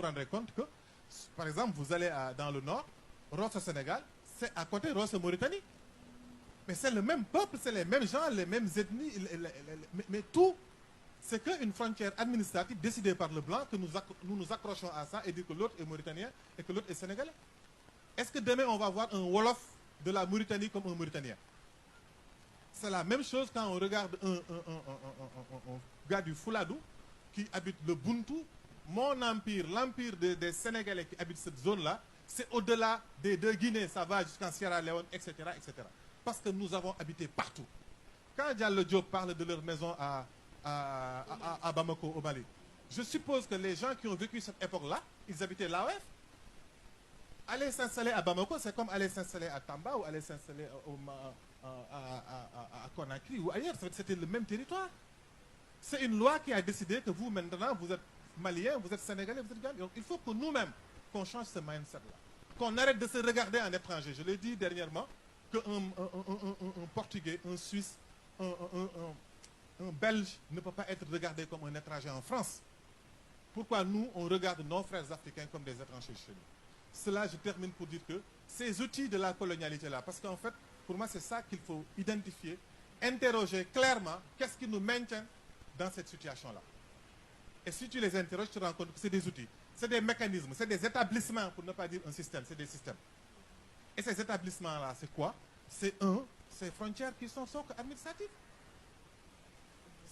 rendrez compte que, par exemple, vous allez dans le nord, Rosso Sénégal, c'est à côté Rosso Mauritanie. Mais c'est le même peuple, c'est les mêmes gens, les mêmes ethnies, mais tout, c'est qu'une frontière administrative décidée par le blanc que nous nous accrochons à ça et dire que l'autre est mauritanien et que l'autre est sénégalais. Est-ce que demain on va voir un Wolof de la Mauritanie comme un Mauritanien? C'est la même chose quand on regarde un gars du Fouladou qui habite le Buntu. Mon empire, l'empire des Sénégalais qui habitent cette zone-là, c'est au-delà des deux Guinées, ça va jusqu'en Sierra Leone, etc., etc. Parce que nous avons habité partout. Quand Diallo Diop parle de leur maison à Bamako, au Mali, je suppose que les gens qui ont vécu cette époque-là, ils habitaient l'AOF. Aller s'installer à Bamako, c'est comme aller s'installer à Tamba ou aller s'installer à Conakry ou ailleurs. C'était le même territoire. C'est une loi qui a décidé que vous, maintenant, vous êtes Malien, vous êtes Sénégalais, vous êtes Gambien. Donc il faut que nous-mêmes, qu'on change ce mindset-là. Qu'on arrête de se regarder en étranger. Je l'ai dit dernièrement, qu'un Portugais, un Suisse, un Belge ne peut pas être regardé comme un étranger en France. Pourquoi nous, on regarde nos frères africains comme des étrangers chez nous? Cela, je termine pour dire que ces outils de la colonialité-là, parce qu'en fait, pour moi, c'est ça qu'il faut identifier, interroger clairement qu'est-ce qui nous maintient dans cette situation-là. Et si tu les interroges, tu te rends compte que c'est des outils, c'est des mécanismes, c'est des établissements, pour ne pas dire un système, c'est des systèmes. Et ces établissements-là, c'est quoi? C'est ces frontières qui sont socles administratives.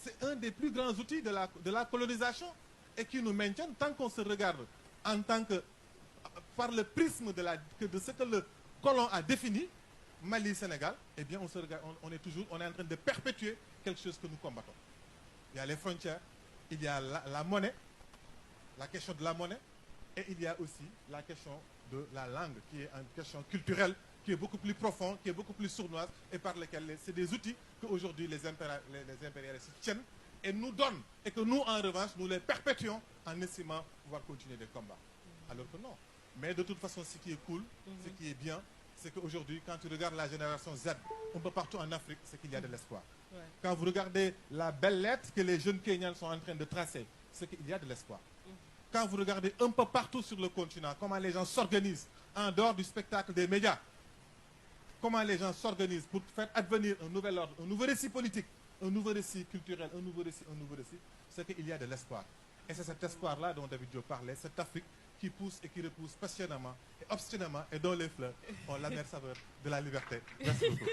C'est un des plus grands outils de la colonisation et qui nous maintiennent tant qu'on se regarde en tant que, par le prisme de ce que le colon a défini, Mali-Sénégal, eh bien on est en train de perpétuer quelque chose que nous combattons. Il y a les frontières, il y a la monnaie, la question de la monnaie, et il y a aussi la question de la langue, qui est une question culturelle, qui est beaucoup plus profonde, qui est beaucoup plus sournoise, et par lesquels c'est des outils qu'aujourd'hui les impérialistes tiennent et nous donnent, et que nous, en revanche, nous les perpétuons en estimant pouvoir continuer des combats. Alors que non. Mais de toute façon, ce qui est cool, ce qui est bien, c'est qu'aujourd'hui, quand tu regardes la génération Z, un peu partout en Afrique, c'est qu'il y a de l'espoir. Ouais. Quand vous regardez la belle lettre que les jeunes Kenyans sont en train de tracer, c'est qu'il y a de l'espoir. Quand vous regardez un peu partout sur le continent, comment les gens s'organisent en dehors du spectacle des médias, comment les gens s'organisent pour faire advenir un nouvel ordre, un nouveau récit politique, un nouveau récit culturel, un nouveau récit, c'est qu'il y a de l'espoir. Et c'est cet espoir-là dont David Diop parlait, cette Afrique qui pousse et qui repousse passionnément et obstinément et dont les fleurs ont l'amère saveur de la liberté. Merci beaucoup.